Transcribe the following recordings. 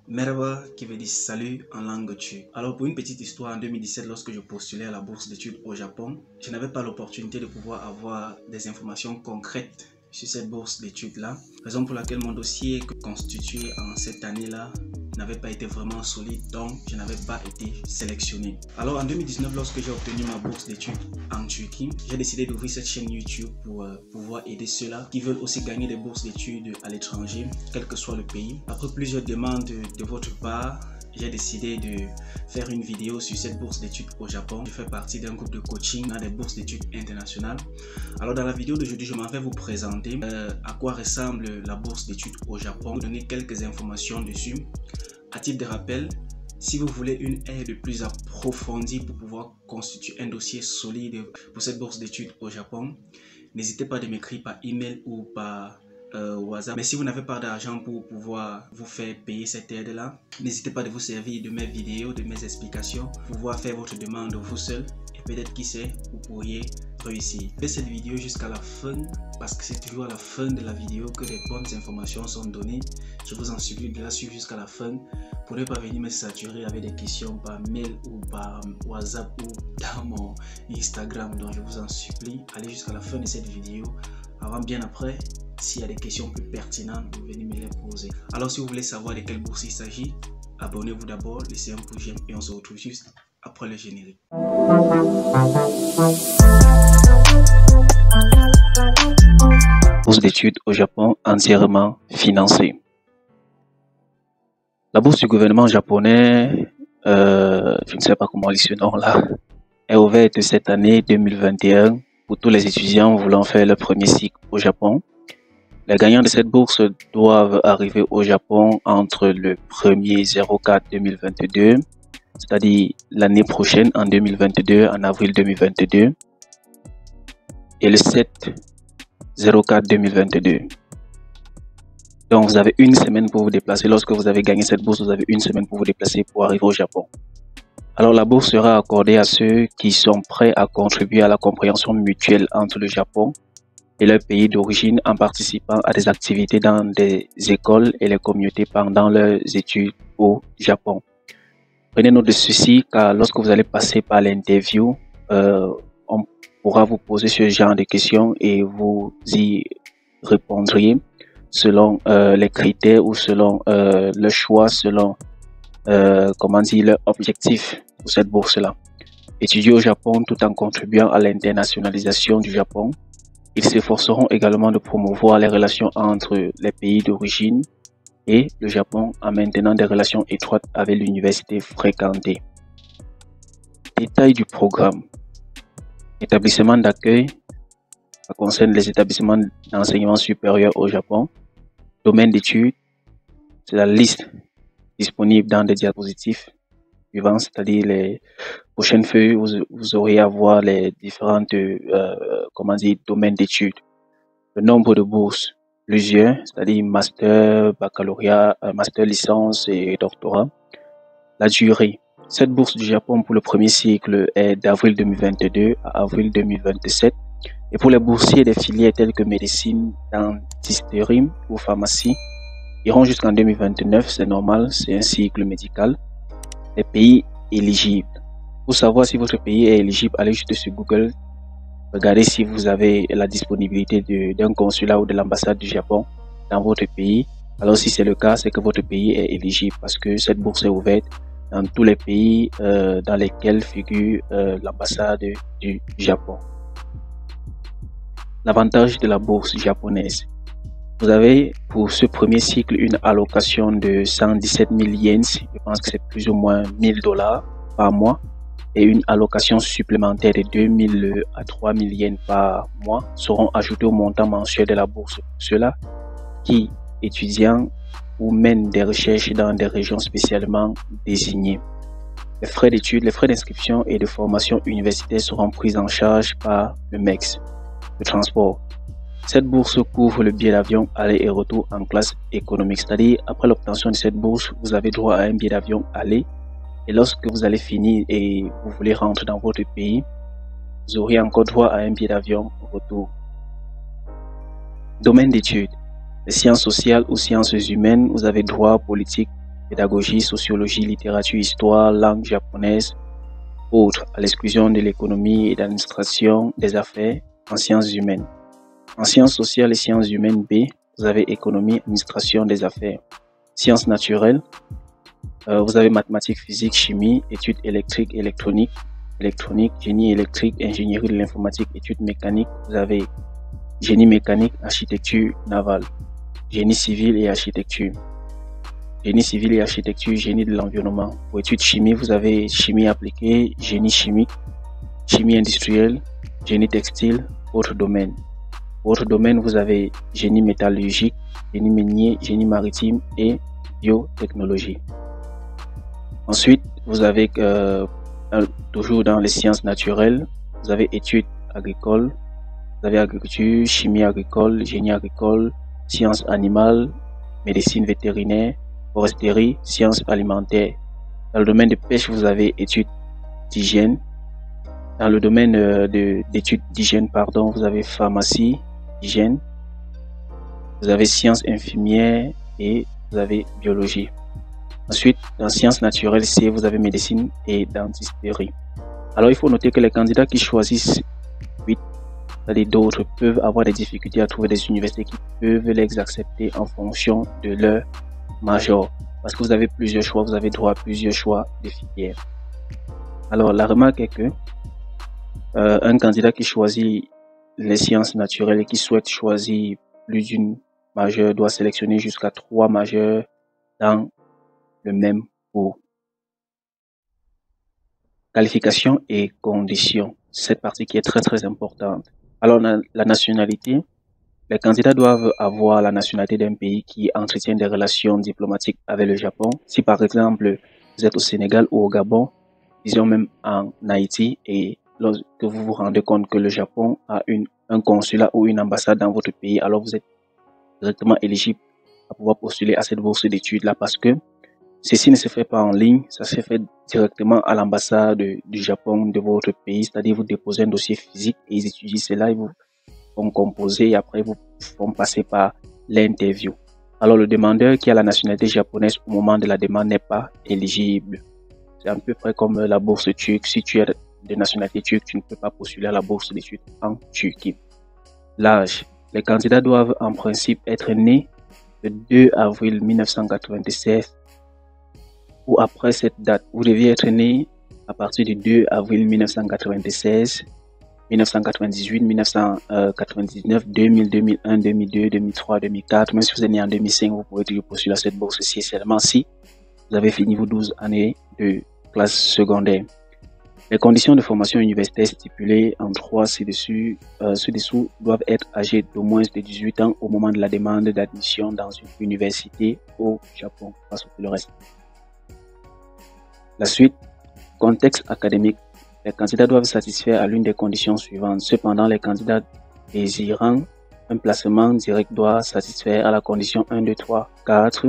Merhaba qui veut dire salut en langue tchèque. Alors pour une petite histoire, en 2017, lorsque je postulais à la bourse d'études au Japon, je n'avais pas l'opportunité de pouvoir avoir des informations concrètes sur cette bourse d'études-là. Raison pour laquelle mon dossier constitué en cette année-là n'avait pas été vraiment solide, donc je n'avais pas été sélectionné. Alors en 2019, lorsque j'ai obtenu ma bourse d'études en Turquie, j'ai décidé d'ouvrir cette chaîne YouTube pour pouvoir aider ceux-là qui veulent aussi gagner des bourses d'études à l'étranger, quel que soit le pays. Après plusieurs demandes de votre part, j'ai décidé de faire une vidéo sur cette bourse d'études au Japon. Je fais partie d'un groupe de coaching dans des bourses d'études internationales. Alors dans la vidéo d'aujourd'hui, je m'en vais vous présenter à quoi ressemble la bourse d'études au Japon, vous donner quelques informations dessus. À titre de rappel, si vous voulez une aide plus approfondie pour pouvoir constituer un dossier solide pour cette bourse d'études au Japon, n'hésitez pas à m'écrire par email ou par WhatsApp. Mais si vous n'avez pas d'argent pour pouvoir vous faire payer cette aide-là, n'hésitez pas de vous servir de mes vidéos, de mes explications, pour pouvoir faire votre demande vous seul. Et peut-être, qui sait, vous pourriez réussir. Faites cette vidéo jusqu'à la fin, parce que c'est toujours à la fin de la vidéo que les bonnes informations sont données. Je vous en supplie de la suivre jusqu'à la fin pour ne pas venir me saturer avec des questions par mail ou par WhatsApp ou dans mon Instagram. Donc je vous en supplie, allez jusqu'à la fin de cette vidéo. Avant, bien après, s'il y a des questions plus pertinentes, vous venez me les poser. Alors si vous voulez savoir de quelle bourse il s'agit, abonnez-vous d'abord, laissez un pouce j'aime et on se retrouve juste après le générique. Bourse d'études au Japon entièrement financée. La bourse du gouvernement japonais, je ne sais pas comment on lit ce nom-là, est ouverte cette année 2021 pour tous les étudiants voulant faire leur premier cycle au Japon. Les gagnants de cette bourse doivent arriver au Japon entre le 1er 04 2022, c'est-à-dire l'année prochaine en 2022, en avril 2022, et le 7 04 2022. Donc vous avez une semaine pour vous déplacer. Lorsque vous avez gagné cette bourse, vous avez une semaine pour vous déplacer pour arriver au Japon. Alors la bourse sera accordée à ceux qui sont prêts à contribuer à la compréhension mutuelle entre le Japon et leur pays d'origine en participant à des activités dans des écoles et les communautés pendant leurs études au Japon. Prenez note de ceci, car lorsque vous allez passer par l'interview, on pourra vous poser ce genre de questions et vous y répondriez selon les critères ou selon le choix, selon leur objectif pour cette bourse-là. Étudier au Japon tout en contribuant à l'internationalisation du Japon. Ils s'efforceront également de promouvoir les relations entre les pays d'origine et le Japon en maintenant des relations étroites avec l'université fréquentée. Détail du programme. Établissement d'accueil. Ça concerne les établissements d'enseignement supérieur au Japon. Domaine d'études. C'est la liste disponible dans des diapositives suivantes, c'est-à-dire les prochaines feuilles, vous aurez à voir les différentes domaines d'études. Le nombre de bourses, plusieurs, c'est-à-dire master, baccalauréat, master licence et doctorat. La durée. Cette bourse du Japon pour le premier cycle est d'avril 2022 à avril 2027. Et pour les boursiers des filières telles que médecine, dentisterie ou pharmacie, iront jusqu'en 2029, c'est normal, c'est un cycle médical. Les pays éligibles. Pour savoir si votre pays est éligible, allez juste sur Google, regardez si vous avez la disponibilité d'un consulat ou de l'ambassade du Japon dans votre pays. Alors si c'est le cas, c'est que votre pays est éligible parce que cette bourse est ouverte dans tous les pays dans lesquels figure l'ambassade du Japon. L'avantage de la bourse japonaise. Vous avez pour ce premier cycle une allocation de 117 000 yens, je pense que c'est plus ou moins 1000 $ par mois, et une allocation supplémentaire de 2000 à 3000 yens par mois seront ajoutées au montant mensuel de la bourse. Ceux-là qui étudient ou mènent des recherches dans des régions spécialement désignées. Les frais d'études, les frais d'inscription et de formation universitaire seront pris en charge par le MEX. Le transport. Cette bourse couvre le billet d'avion aller et retour en classe économique, c'est-à-dire après l'obtention de cette bourse, vous avez droit à un billet d'avion aller et lorsque vous allez finir et vous voulez rentrer dans votre pays, vous aurez encore droit à un billet d'avion retour. Domaine d'études. Les sciences sociales ou sciences humaines, vous avez droit politique, pédagogie, sociologie, littérature, histoire, langue japonaise, autres, à l'exclusion de l'économie et d'administration des affaires en sciences humaines. En sciences sociales et sciences humaines B, vous avez économie, administration des affaires. Sciences naturelles, vous avez mathématiques, physique, chimie, études électriques, électronique, génie électrique, ingénierie de l'informatique, études mécaniques. Vous avez génie mécanique, architecture navale, génie civil et architecture. Génie civil et architecture, génie de l'environnement. Pour études chimie, vous avez chimie appliquée, génie chimique, chimie industrielle, génie textile, autres domaines. Pour autres domaines, vous avez génie métallurgique, génie minier, génie maritime et biotechnologie. Ensuite, vous avez toujours dans les sciences naturelles, vous avez études agricoles, vous avez agriculture, chimie agricole, génie agricole, sciences animales, médecine vétérinaire, foresterie, sciences alimentaires. Dans le domaine de pêche, vous avez études d'hygiène. Dans le domaine d'études d'hygiène, vous avez pharmacie, hygiène. Vous avez sciences infirmières et vous avez biologie. Ensuite, dans sciences naturelles C, vous avez médecine et dentisterie. Alors, il faut noter que les candidats qui choisissent 8, c'est-à-dire d'autres, peuvent avoir des difficultés à trouver des universités qui peuvent les accepter en fonction de leur major. Parce que vous avez plusieurs choix, vous avez droit à plusieurs choix de filières. Alors, la remarque est que un candidat qui choisit les sciences naturelles et qui souhaite choisir plus d'une majeure doit sélectionner jusqu'à 3 majeurs dans le même cours. Qualification et conditions. Cette partie qui est très importante. Alors, la nationalité. Les candidats doivent avoir la nationalité d'un pays qui entretient des relations diplomatiques avec le Japon. Si par exemple, vous êtes au Sénégal ou au Gabon, disons même en Haïti, et lorsque vous vous rendez compte que le Japon a un consulat ou une ambassade dans votre pays, alors vous êtes directement éligible à pouvoir postuler à cette bourse d'études-là parce que ceci ne se fait pas en ligne, ça se fait directement à l'ambassade du Japon de votre pays, c'est-à-dire vous déposez un dossier physique et ils étudient cela et vous vont composer et après vous vont passer par l'interview. Alors le demandeur qui a la nationalité japonaise au moment de la demande n'est pas éligible. C'est à peu près comme la bourse turque. Si tu es de nationalité turque, tu ne peux pas postuler à la bourse d'études en Turquie. L'âge. Les candidats doivent en principe être nés le 2 avril 1996 ou après cette date. Vous deviez être né à partir du 2 avril 1996, 1998, 1999, 2000, 2001, 2002, 2003, 2004. Même si vous êtes né en 2005, vous pouvez toujours postuler à cette bourse-ci seulement si vous avez fini vos 12 années de classe secondaire. Les conditions de formation universitaire stipulées en 3 ci-dessous doivent être âgés d'au moins de 18 ans au moment de la demande d'admission dans une université au Japon. Pas sur le reste. La suite, contexte académique. Les candidats doivent satisfaire à l'une des conditions suivantes. Cependant, les candidats désirant un placement direct doivent satisfaire à la condition 1, 2, 3, 4,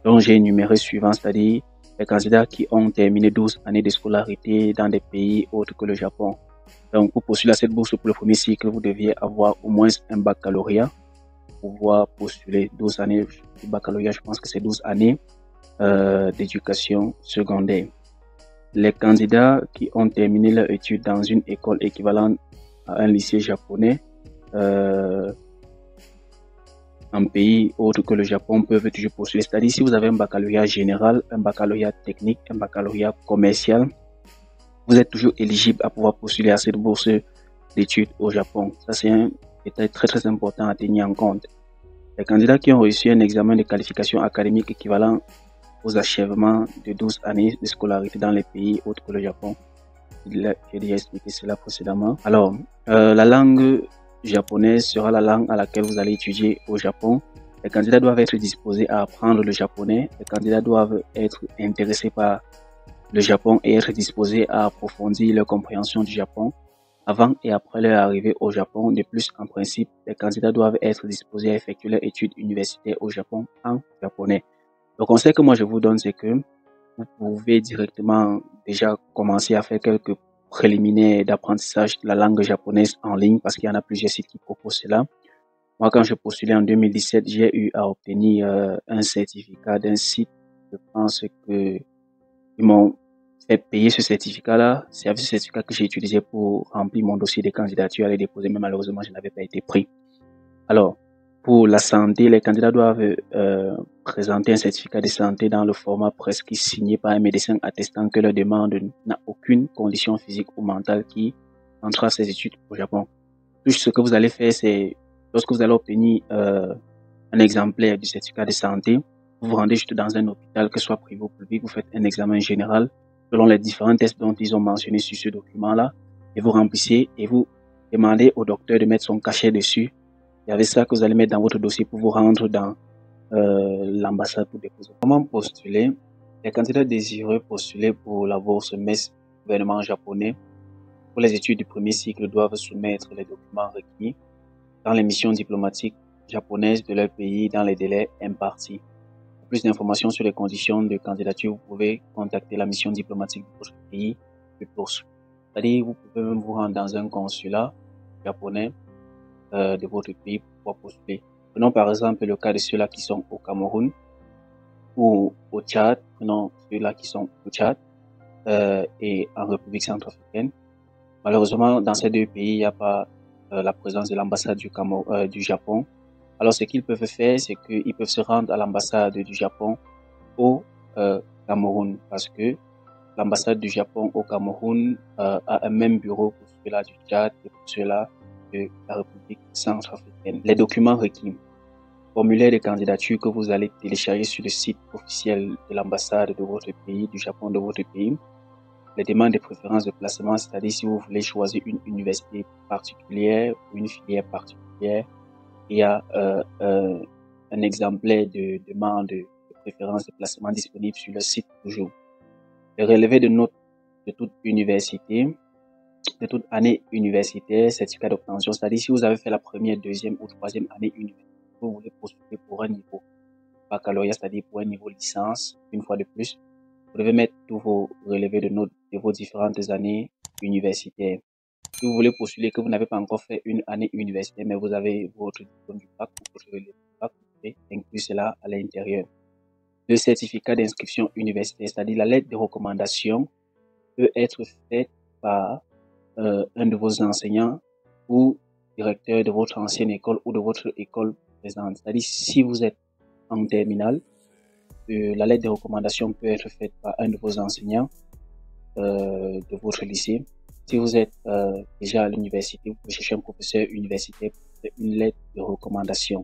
dont j'ai énuméré suivant, c'est-à-dire les candidats qui ont terminé 12 années de scolarité dans des pays autres que le Japon. Donc, pour postuler à cette bourse pour le premier cycle, vous deviez avoir au moins un baccalauréat pour pouvoir postuler 12 années. Le baccalauréat, je pense que c'est 12 années d'éducation secondaire. Les candidats qui ont terminé leur étude dans une école équivalente à un lycée japonais en pays autre que le Japon peuvent toujours postuler. C'est-à-dire si vous avez un baccalauréat général, un baccalauréat technique, un baccalauréat commercial, vous êtes toujours éligible à pouvoir postuler à cette bourse d'études au Japon. Ça, c'est un détail très important à tenir en compte. Les candidats qui ont reçu un examen de qualification académique équivalent aux achèvements de 12 années de scolarité dans les pays autres que le Japon. J'ai déjà expliqué cela précédemment. Alors, la langue japonaise sera la langue à laquelle vous allez étudier au Japon. Les candidats doivent être disposés à apprendre le japonais. Les candidats doivent être intéressés par le Japon et être disposés à approfondir leur compréhension du Japon avant et après leur arrivée au Japon. De plus, en principe, les candidats doivent être disposés à effectuer leurs études universitaires au Japon en japonais. Le conseil que moi je vous donne, c'est que vous pouvez directement déjà commencer à faire quelques préliminaires d'apprentissage de la langue japonaise en ligne parce qu'il y en a plusieurs sites qui proposent cela. Moi, quand je postulais en 2017, j'ai eu à obtenir un certificat d'un site je pense que ils m'ont fait payer ce certificat-là. C'est avec ce certificat que j'ai utilisé pour remplir mon dossier de candidature, aller déposer, mais malheureusement, je n'avais pas été pris. Alors, pour la santé, les candidats doivent présenter un certificat de santé dans le format prescrit signé par un médecin attestant que leur demande n'a aucune condition physique ou mentale qui entrave ces études au Japon. Tout ce que vous allez faire, c'est lorsque vous allez obtenir un exemplaire du certificat de santé, vous vous rendez juste dans un hôpital, que ce soit privé ou public, vous faites un examen général selon les différents tests dont ils ont mentionné sur ce document-là, et vous remplissez et vous demandez au docteur de mettre son cachet dessus. Et avec ça que vous allez mettre dans votre dossier pour vous rendre dans l'ambassade pour déposer. Comment postuler? Les candidats désireux postuler pour la bourse MES gouvernement japonais pour les études du premier cycle doivent soumettre les documents requis dans les missions diplomatiques japonaises de leur pays dans les délais impartis. Pour plus d'informations sur les conditions de candidature, vous pouvez contacter la mission diplomatique de votre pays de bourse. C'est-à-dire, vous pouvez même vous rendre dans un consulat japonais de votre pays pour pouvoir postuler. Prenons par exemple le cas de ceux-là qui sont au Cameroun ou au Tchad. Prenons ceux-là qui sont au Tchad et en République centrafricaine. Malheureusement, dans ces deux pays, il n'y a pas la présence de l'ambassade du Japon. Alors, ce qu'ils peuvent faire, c'est qu'ils peuvent se rendre à l'ambassade du Japon au Cameroun, parce que l'ambassade du Japon au Cameroun a un même bureau pour ceux-là du Tchad et pour ceux-là de la République centrafricaine. Les documents requis. Formulaire de candidature que vous allez télécharger sur le site officiel de l'ambassade de votre pays, du Japon de votre pays. Les demandes de préférence de placement, c'est-à-dire si vous voulez choisir une université particulière ou une filière particulière, il y a un exemplaire de demande de préférence de placement disponible sur le site toujours. Le relevé de notes de toute université, de toute année universitaire, certificat d'obtention, c'est-à-dire si vous avez fait la première, deuxième ou troisième année universitaire, vous voulez postuler pour un niveau baccalauréat, c'est-à-dire pour un niveau licence, une fois de plus, vous devez mettre tous vos relevés de notes de vos différentes années universitaires. Si vous voulez postuler que vous n'avez pas encore fait une année universitaire, mais vous avez votre diplôme du bac ou votre relevé du bac, vous pouvez inclure cela à l'intérieur. Le certificat d'inscription universitaire, c'est-à-dire la lettre de recommandation, peut être faite par un de vos enseignants ou directeur de votre ancienne école ou de votre école présente. C'est-à-dire si vous êtes en terminale, la lettre de recommandation peut être faite par un de vos enseignants de votre lycée. Si vous êtes déjà à l'université, vous pouvez chercher un professeur universitaire pour faire une lettre de recommandation.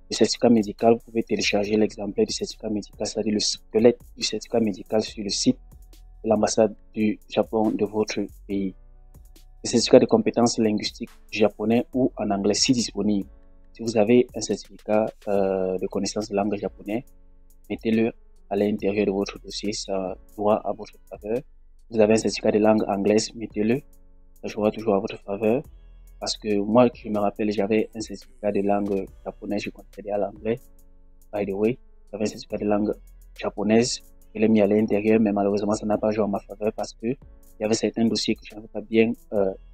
Le certificat médical, vous pouvez télécharger l'exemplaire du certificat médical, c'est-à-dire le squelette du certificat médical sur le site de l'ambassade du Japon de votre pays. Le certificat de compétences linguistiques japonais ou en anglais si disponible. Si vous avez un certificat de connaissance de langue japonais, mettez-le à l'intérieur de votre dossier, ça jouera à votre faveur. Vous avez un certificat de langue anglaise, mettez-le, ça jouera toujours à votre faveur. Parce que moi, je me rappelle, j'avais un certificat de langue japonaise, je comptais à l'anglais. By the way, j'avais un certificat de langue japonaise, je l'ai mis à l'intérieur, mais malheureusement, ça n'a pas joué en ma faveur parce que il y avait certains dossiers que je n'avais pas bien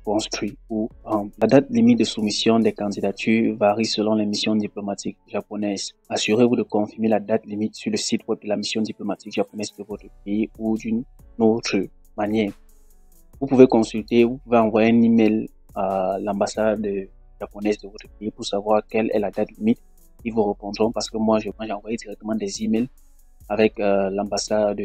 construits ou remplis. La date limite de soumission des candidatures varie selon les missions diplomatiques japonaises. Assurez-vous de confirmer la date limite sur le site web de la mission diplomatique japonaise de votre pays ou d'une autre manière. Vous pouvez consulter, vous pouvez envoyer un email à l'ambassade japonaise de votre pays pour savoir quelle est la date limite. Ils vous répondront parce que moi j'ai envoyé directement des emails avec l'ambassade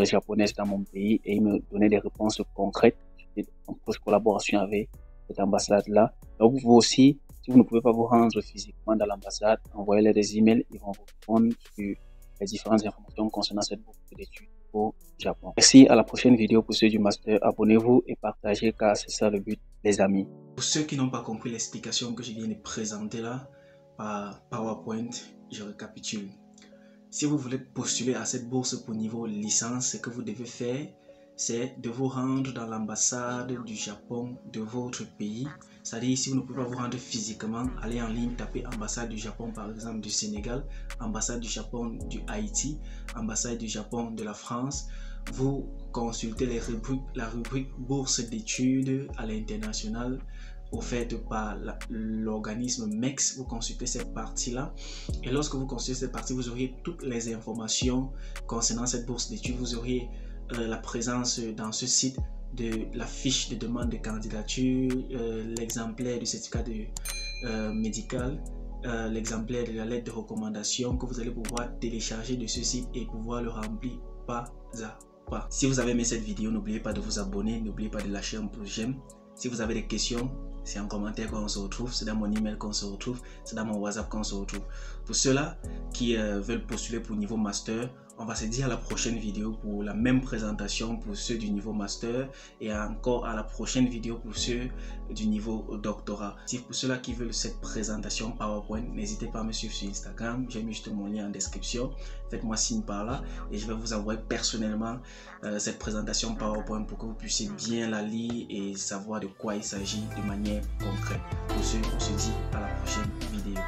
japonaise dans mon pays et ils me donnaient des réponses concrètes. J'étais en proche collaboration avec cette ambassade-là. Donc vous pouvez aussi, si vous ne pouvez pas vous rendre physiquement dans l'ambassade, envoyez-les des emails, ils vont vous répondre sur les différentes informations concernant cette bourse d'études au Japon. Merci, à la prochaine vidéo pour ceux du master. Abonnez-vous et partagez car c'est ça le but, les amis. Pour ceux qui n'ont pas compris l'explication que je viens de présenter là par PowerPoint, je récapitule. Si vous voulez postuler à cette bourse pour niveau licence, ce que vous devez faire, c'est de vous rendre dans l'ambassade du Japon de votre pays. C'est-à-dire, si vous ne pouvez pas vous rendre physiquement, allez en ligne, tapez ambassade du Japon, par exemple du Sénégal, ambassade du Japon du Haïti, ambassade du Japon de la France. Vous consultez la rubrique bourse d'études à l'international. offerte par l'organisme MEX. Vous consultez cette partie-là. Et lorsque vous consultez cette partie, vous aurez toutes les informations concernant cette bourse d'études. Vous aurez la présence dans ce site de la fiche de demande de candidature, l'exemplaire du certificat médical, l'exemplaire de la lettre de recommandation que vous allez pouvoir télécharger de ce site et pouvoir le remplir pas à pas. Si vous avez aimé cette vidéo, n'oubliez pas de vous abonner, n'oubliez pas de lâcher un pouce j'aime. Si vous avez des questions, c'est en commentaire qu'on se retrouve, c'est dans mon email qu'on se retrouve, c'est dans mon WhatsApp qu'on se retrouve. Pour ceux-là qui veulent postuler pour niveau master, on va se dire à la prochaine vidéo pour la même présentation pour ceux du niveau master et encore à la prochaine vidéo pour ceux du niveau doctorat. Si pour ceux-là qui veulent cette présentation PowerPoint, n'hésitez pas à me suivre sur Instagram, j'ai mis juste mon lien en description. Faites-moi signe par là et je vais vous envoyer personnellement cette présentation PowerPoint pour que vous puissiez bien la lire et savoir de quoi il s'agit de manière concrète. Pour ce, on se dit à la prochaine vidéo.